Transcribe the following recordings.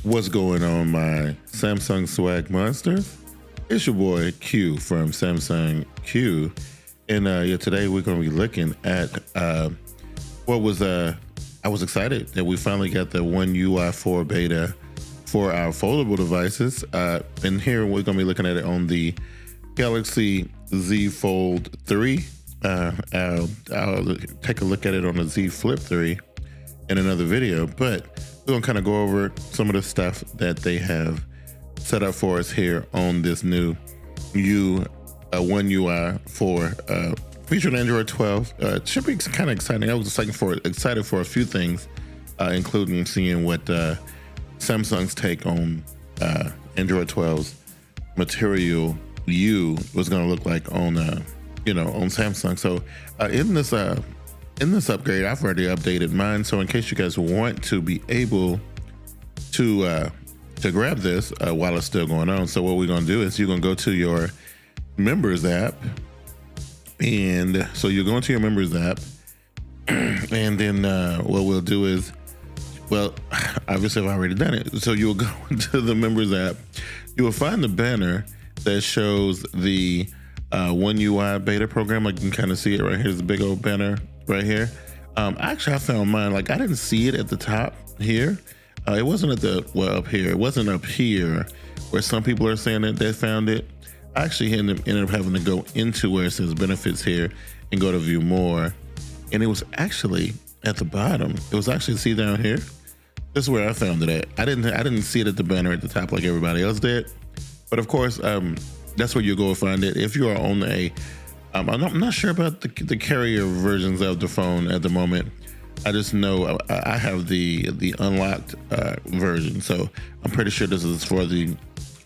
What's going on, my Samsung swag monsters? It's your boy Q from Samsung Q, and today we're going to be looking at what was I was excited that we finally got the One UI 4 beta for our foldable devices, and here we're going to be looking at it on the Galaxy Z Fold 3. I'll take a look at it on the Z Flip 3 in another video, but we're gonna kind of go over some of the stuff that they have set up for us here on this new One UI 4 featured Android 12. It should be kind of exciting. I was excited for a few things, including seeing what Samsung's take on Android 12's Material U was going to look like on on Samsung. So in this upgrade, I've already updated mine. So in case you guys want to be able to grab this while it's still going on, so what we're gonna do is you're gonna go to your members app, and so you're going to your members app, and then what we'll do is, well, obviously I've already done it. So you'll go into the members app, you will find the banner that shows the One UI beta program. Like you can kind of see it right here. There's a big old banner right here. Actually, I found mine. Like I didn't see it at the top here. It wasn't up here. It wasn't up here where some people are saying that they found it. I actually ended up having to go into where it says benefits here and go to view more. And it was actually at the bottom. It was actually, see down here. This is where I found it at. I didn't see it at the banner at the top like everybody else did. But of course, that's where you go find it. If you are on I'm not sure about the carrier versions of the phone at the moment. I just know I have the unlocked version, so I'm pretty sure this is for the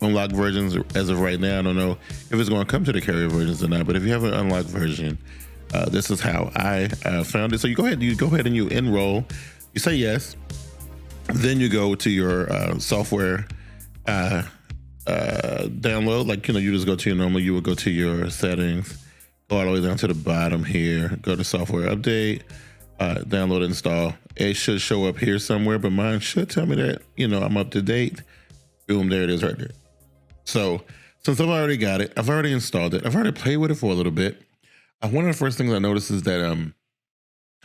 unlocked versions as of right now. I don't know if it's going to come to the carrier versions or not, but if you have an unlocked version, this is how I found it. So you go ahead and you enroll. You say yes, then you go to your software download. Like you just go to your normal. You would go to your settings, go all the way down to the bottom here, go to software update, download, install. It should show up here somewhere, but mine should tell me that, I'm up to date. Boom, there it is right there. So since I've already got it, I've already installed it, I've already played with it for a little bit. One of the first things I noticed is that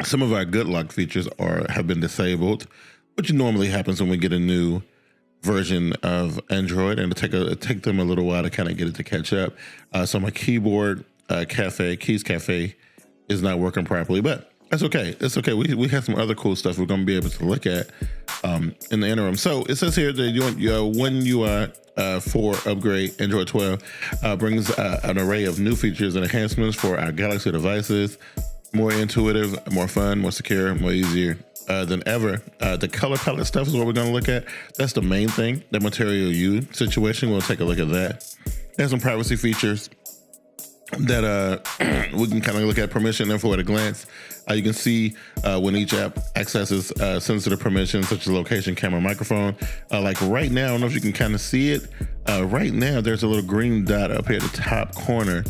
some of our good luck features have been disabled, which normally happens when we get a new version of Android, and it take them a little while to kind of get it to catch up. So my keyboard Keys Cafe is not working properly, but that's okay. It's okay. We have some other cool stuff we're going to be able to look at in the interim. So it says here that your One UI 4 upgrade Android 12 brings an array of new features and enhancements for our Galaxy devices. More intuitive, more fun, more secure, more easier than ever. The color palette stuff is what we're going to look at. That's the main thing. The Material U situation, we'll take a look at that. There's some privacy features that we can kind of look at. Permission info at a glance. You can see when each app accesses sensitive permissions such as location, camera, microphone. Like right now, I don't know if you can kind of see it. Right now, there's a little green dot up here at the top corner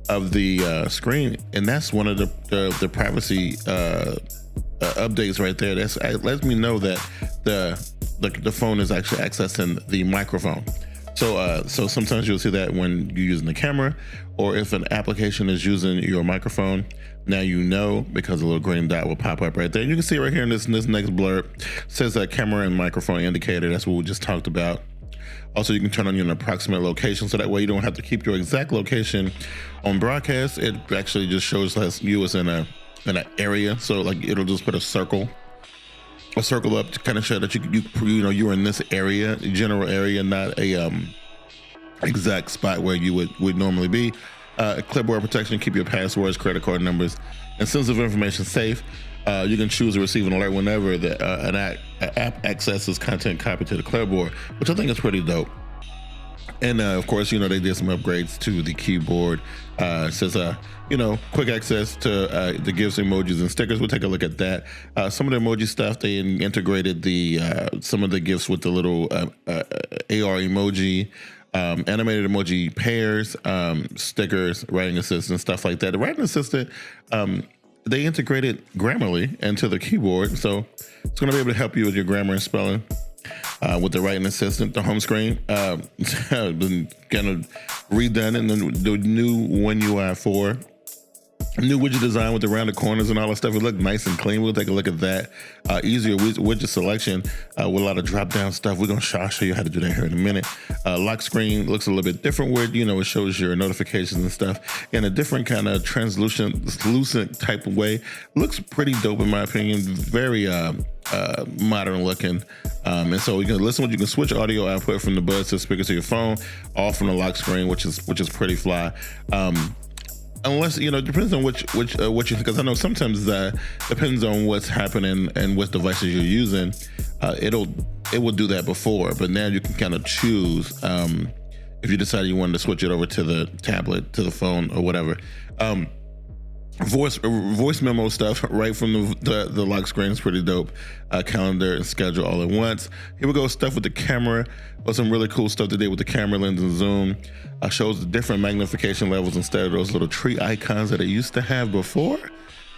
of the screen, and that's one of the privacy updates right there. That lets me know that the phone is actually accessing the microphone. So sometimes you'll see that when you're using the camera, or if an application is using your microphone. Now because a little green dot will pop up right there. And you can see right here in this next blurb, it says that camera and microphone indicator. That's what we just talked about. Also, you can turn on your approximate location, so that way you don't have to keep your exact location on broadcast. It actually just shows us you as in an area. So like it'll just put a circle up to kind of show that you're in this area, general area, not a exact spot where you would normally be. Clipboard protection, keep your passwords, credit card numbers, and sensitive information safe. You can choose to receive an alert whenever an app accesses content copied to the clipboard, which I think is pretty dope. And of course, they did some upgrades to the keyboard. It says, quick access to the GIFs, emojis, and stickers. We'll take a look at that. Some of the emoji stuff, they integrated some of the GIFs with the little AR emoji, animated emoji pairs, stickers, writing assistant, stuff like that. The writing assistant, they integrated Grammarly into the keyboard, so it's going to be able to help you with your grammar and spelling. with the writing assistant, the home screen. Been kind of redone, and then the new One UI 4. New widget design with the rounded corners and all that stuff. It looked nice and clean. We'll take a look at that. Easier widget selection with a lot of drop down stuff. We're going to show you how to do that here in a minute. Lock screen looks a little bit different where, it shows your notifications and stuff in a different kind of translucent type of way. Looks pretty dope in my opinion. Very modern looking. And so you can switch audio output from the buds to the speakers to your phone, all from the lock screen, which is pretty fly. Unless, it depends on what you, because I know sometimes that depends on what's happening and what devices you're using. It will do that before, but now you can kind of choose if you decide you wanted to switch it over to the tablet, to the phone, or whatever. Voice memo stuff right from the lock screen is pretty dope. Calendar and schedule all at once. Here we go, stuff with the camera. Some really cool stuff today with the camera lens and zoom. Shows the different magnification levels instead of those little tree icons that it used to have before.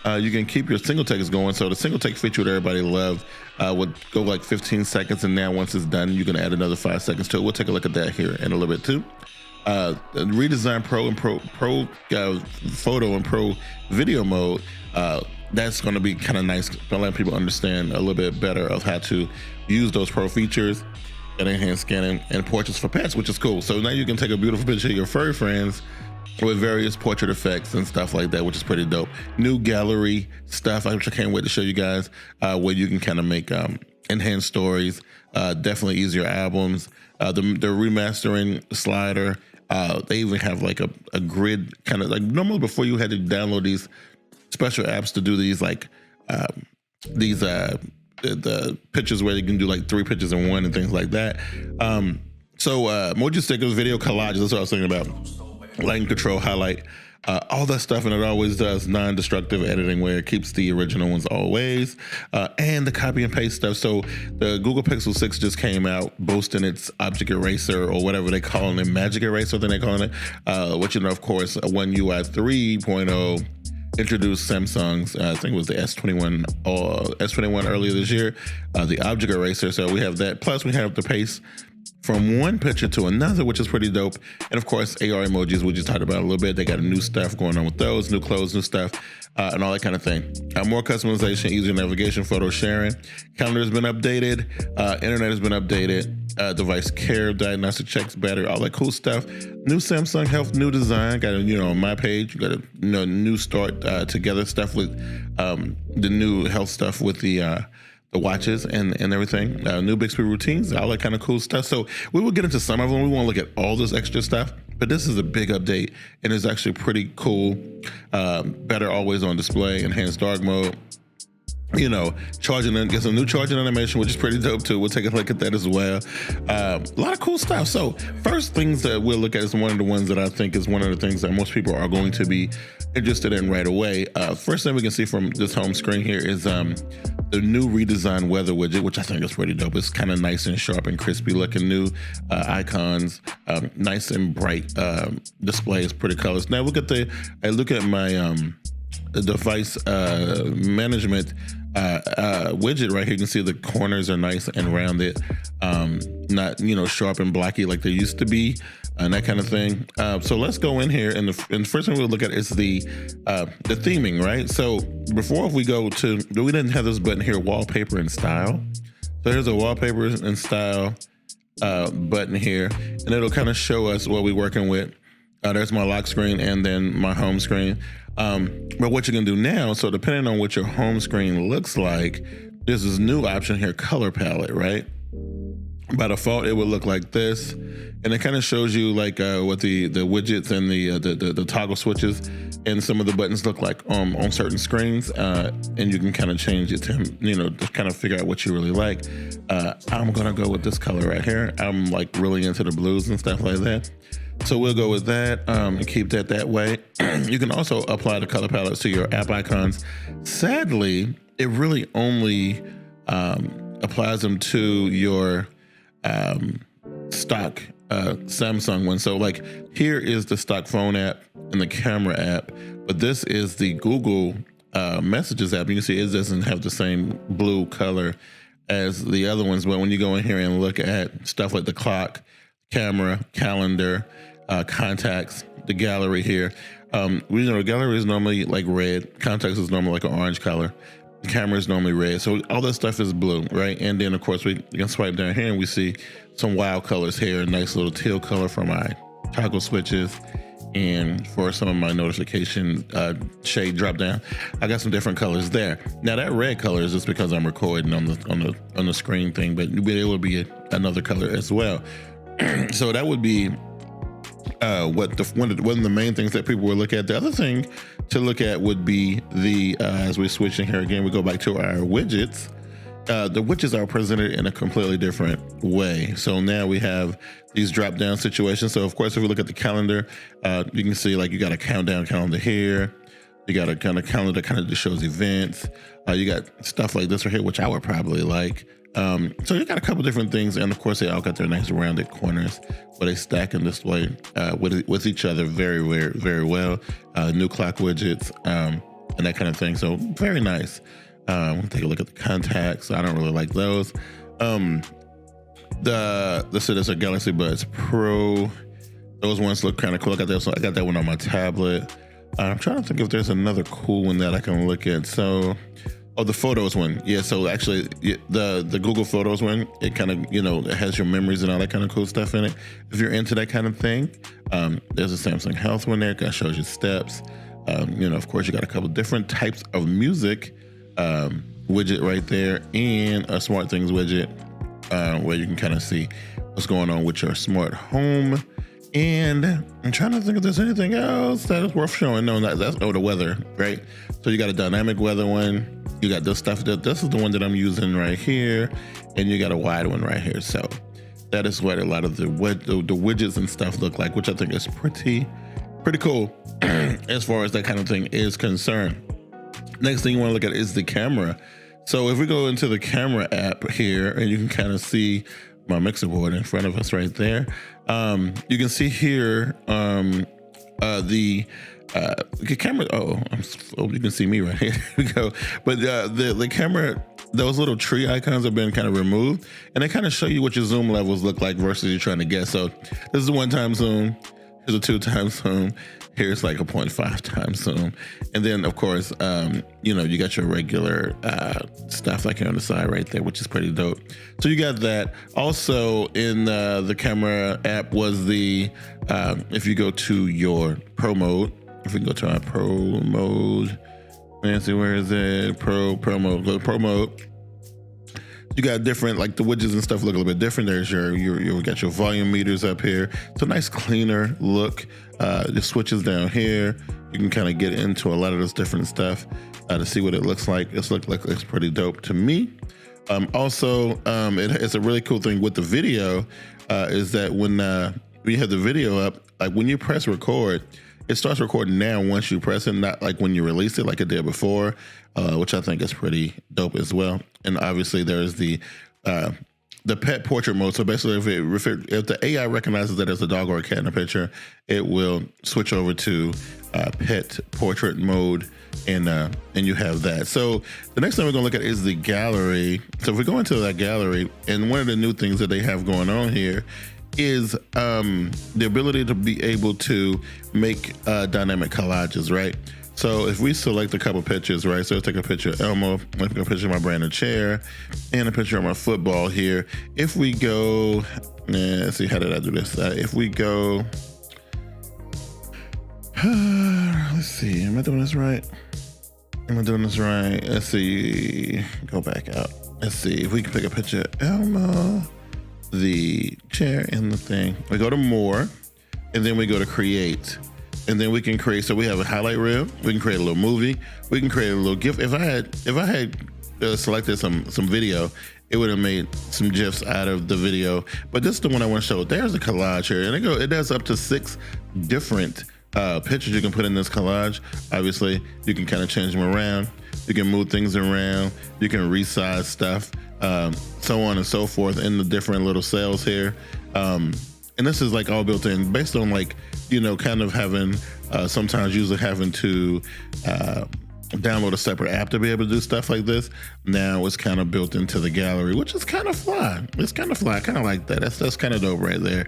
You can keep your single takes going. So the single take feature that everybody loved would go like 15 seconds, and now once it's done, you can add another 5 seconds to it. We'll take a look at that here in a little bit too. Redesign Pro and Pro photo and Pro video mode. That's going to be kind of nice to let people understand a little bit better of how to use those Pro features and enhanced scanning and portraits for pets, which is cool. So now you can take a beautiful picture of your furry friends with various portrait effects and stuff like that, which is pretty dope. New gallery stuff, which I can't wait to show you guys, where you can kind of make enhanced stories, definitely easier albums. The remastering slider. They even have like a grid kind of like normally before you had to download these special apps to do these like the pictures where you can do like 3 pictures in one and things like that. Emoji stickers, video collages, that's what I was thinking about. Lighting control, highlight, all that stuff, and it always does non-destructive editing where it keeps the original ones always, and the copy and paste stuff. So the Google Pixel 6 just came out boasting its object eraser, or whatever they calling it, magic eraser, then they're calling it, which of course One UI 3.0 introduced Samsung's, I think it was the S21 or S21 earlier this year, the object eraser. So we have that, plus we have the paste from one picture to another, which is pretty dope. And of course, AR emojis, we just talked about a little bit. They got new stuff going on with those, new clothes, new stuff, and all that kind of thing. More customization, easier navigation, photo sharing. Calendar has been updated. Internet has been updated. Device care, diagnostic checks, battery, all that cool stuff. New Samsung Health, new design. Got on my page, you got a new start together stuff with the new health stuff with the watches and everything, new Bixby routines, all that kind of cool stuff. So we will get into some of them. We won't look at all this extra stuff, but this is a big update and it's actually pretty cool. Better always on display, enhanced dark mode, charging and get some new charging animation, which is pretty dope too. We'll take a look at that as well. A lot of cool stuff. So first things that we'll look at is one of the ones that I think is one of the things that most people are going to be interested in right away. First thing we can see from this home screen here is the new redesigned weather widget, which I think is pretty dope. It's kind of nice and sharp and crispy looking, new icons, nice and bright displays, pretty colors. Now look at my device management widget right here. You can see the corners are nice and rounded, not sharp and blocky like they used to be, and that kind of thing. So let's go in here, and the first thing we'll look at is the theming, right? So before we didn't have this button here, wallpaper and style. So here's a wallpaper and style button here, and it'll kind of show us what we're working with. There's my lock screen and then my home screen. But what you can do now, so depending on what your home screen looks like, there's this new option here, color palette, right? By default, it would look like this, and it kind of shows you like what the widgets and the toggle switches and some of the buttons look like on certain screens, and you can kind of change it to to kind of figure out what you really like. I'm gonna go with this color right here. I'm like really into the blues and stuff like that. So we'll go with that and keep that way. You can also apply the color palettes to your app icons. Sadly, it really only applies them to your stock Samsung one. So like here is the stock phone app and the camera app, but this is the Google Messages app. You can see it doesn't have the same blue color as the other ones, but when you go in here and look at stuff like the clock, camera, calendar, contacts, the gallery here, we know the gallery is normally like red, contacts is normally like an orange color, the camera is normally red, so all that stuff is blue, right? And then of course we can swipe down here and we see some wild colors here, a nice little teal color for my toggle switches, and for some of my notification shade drop down, I got some different colors there. Now that red color is just because I'm recording on the screen thing, but it will be another color as well. So that would be one of the main things that people would look at. The other thing to look at would be the as we're switching here again, we go back to our widgets. The widgets are presented in a completely different way. So now we have these drop down situations. So of course, if we look at the calendar, you can see like you got a countdown calendar here. You got a kind of calendar that kind of just shows events. You got stuff like this right here, which I would probably like. So you got a couple different things. And of course, they all got their nice rounded corners where they stack and display with each other very, very, very well. New clock widgets and that kind of thing. So very nice. We'll take a look at the contacts. I don't really like those. This is a Galaxy Buds Pro. Those ones look kind of cool. I got that one on my tablet. I'm trying to think if there's another cool one that I can look at. So, the Photos one. Yeah, so actually the Google Photos one, it kind of, it has your memories and all that kind of cool stuff in it. If you're into that kind of thing, there's a Samsung Health one there. That shows you steps. Of course, you got a couple different types of music widget right there, and a Smart Things widget where you can kind of see what's going on with your smart home. And I'm trying to think if there's anything else that is worth showing. No, that's the weather, right? So you got a dynamic weather one. You got this stuff. This is the one that I'm using right here, and you got a wide one right here. So that is what a lot of the widgets and stuff look like, which I think is pretty cool as far as that kind of thing is concerned. Next thing you want to look at is the camera. So if we go into the camera app here, and you can kind of see my mixer board in front of us right there. You can see here the camera. You can see me right here. Here we go. But the camera, those little tree icons have been kind of removed, and they kind of show you what your zoom levels look like versus you're trying to guess. So this is a 1x zoom. Here's a 2x zoom. Here's like a 0.5x zoom. And then of course, you got your regular stuff like here on the side right there, which is pretty dope. So you got that. Also in the camera app was the, if you go to your pro mode, if we go to our pro mode, let's see, where is it? Pro mode, go to pro mode. You got different, like the widgets and stuff look a little bit different. There's you got your volume meters up here. It's a nice cleaner look. The switches down here. You can kind of get into a lot of this different stuff to see what it looks like. It's pretty dope to me. Also, it's a really cool thing with the video is that when you have the video up, like when you press record, it starts recording now once you press it, not like when you release it like it did before, which I think is pretty dope as well. And obviously there's the pet portrait mode. So basically if the AI recognizes that there's a dog or a cat in a picture, it will switch over to pet portrait mode, and you have that. So the next thing we're gonna look at is the gallery. So if we go into that gallery, and one of the new things that they have going on here is the ability to be able to make dynamic collages, right? So if we select a couple pictures, right? So let's take a picture of Elmo, let's take a picture of my brand new chair, and a picture of my football here. If we go, let's see, how did I do this? If we go, let's see, am I doing this right? Let's see, go back out. Let's see if we can pick a picture of Elmo, the chair, and the thing. We go to more, and then we go to create. And then we can create, so we have a highlight reel, we can create a little movie, we can create a little GIF. If I had selected some video, it would have made some GIFs out of the video. But this is the one I want to show. There's a collage here, and it does up to 6 different pictures you can put in this collage. Obviously, you can kind of change them around. You can move things around. You can resize stuff, so on and so forth in the different little cells here. And this is like all built in based on like, kind of having, sometimes usually having to download a separate app to be able to do stuff like this. Now it's kind of built into the gallery, which is kind of fly. It's kind of fly. I kind of like that. That's kind of dope right there.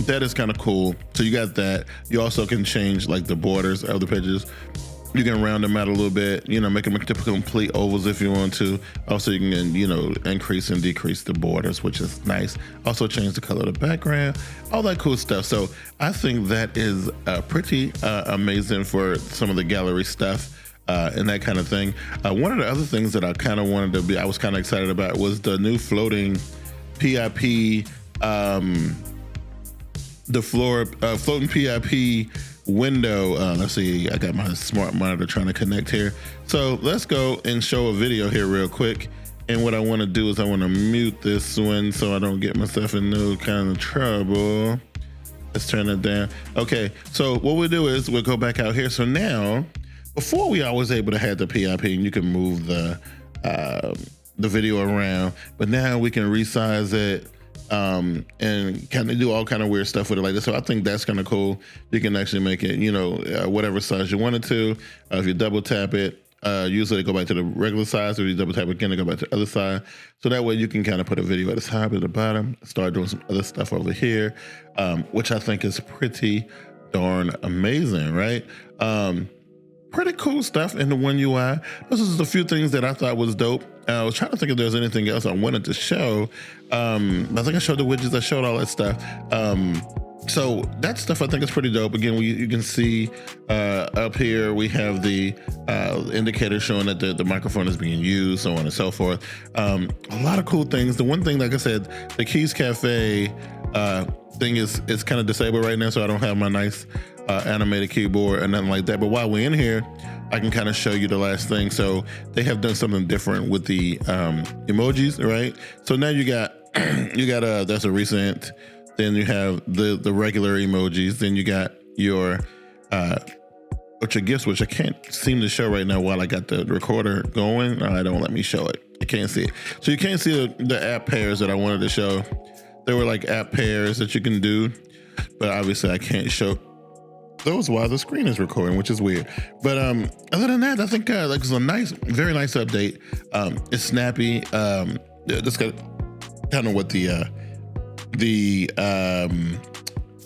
That is kind of cool. So you got that. You also can change like the borders of the pages. You can round them out a little bit, you know, make them typical complete ovals if you want to. Also, you can, you know, increase and decrease the borders, which is nice. Also change the color of the background, all that cool stuff. So I think that is pretty amazing for some of the gallery stuff and that kind of thing. One of the other things that I kind of wanted to be, I was kind of excited about was the new floating PIP, floating PIP window. Let's see, I got my smart monitor trying to connect here. So let's go and show a video here real quick. And what I want to do is I want to mute this one so I don't get myself in no kind of trouble. Let's turn it down. Okay, so what we'll do is we'll go back out here. So now, before we always able to have the PIP and you can move the video around, but now we can resize it and kind of do all kind of weird stuff with it like this. So I think that's kind of cool. You can actually make it, you know, whatever size you wanted to. If you double tap it, usually go back to the regular size. If you double tap again, it go back to the other side. So that way you can kind of put a video at the top, at the bottom, start doing some other stuff over here, which I think is pretty darn amazing, right? Pretty cool stuff in the One UI. This is a few things that I thought was dope. I was trying to think if there's anything else I wanted to show. I think I showed the widgets, I showed all that stuff. So that stuff I think is pretty dope. Again, you can see up here, we have the indicator showing that the microphone is being used, so on and so forth. A lot of cool things. The one thing, like I said, the Keys Cafe thing is kind of disabled right now, so I don't have my nice animated keyboard and nothing like that. But while we're in here, I can kind of show you the last thing. So they have done something different with the emojis, right? So now you got that's a recent. Then you have the regular emojis. Then you got your gifts, which I can't seem to show right now while I got the recorder going. It don't let me show it. I can't see it. So you can't see the app pairs that I wanted to show. There were like app pairs that you can do, but obviously I can't show those while the screen is recording, which is weird. But other than that, I think like it's a nice, very nice update. It's snappy. Just got kind of what the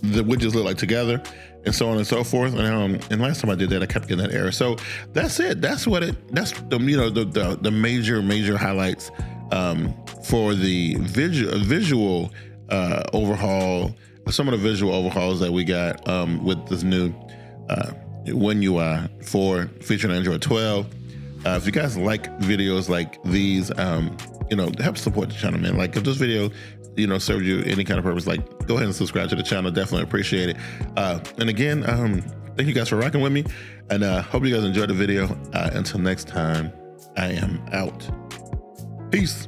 widgets look like together, and so on and so forth. And last time I did that, I kept getting that error. So that's it. That's the major highlights for the visual overhaul. Some of the visual overhauls that we got with this new One UI 4 featuring Android 12. If you guys like videos like these, help support the channel, man. Like if this video, serves you any kind of purpose, like go ahead and subscribe to the channel. Definitely appreciate it. And again, thank you guys for rocking with me, and hope you guys enjoyed the video. Until next time, I am out. Peace.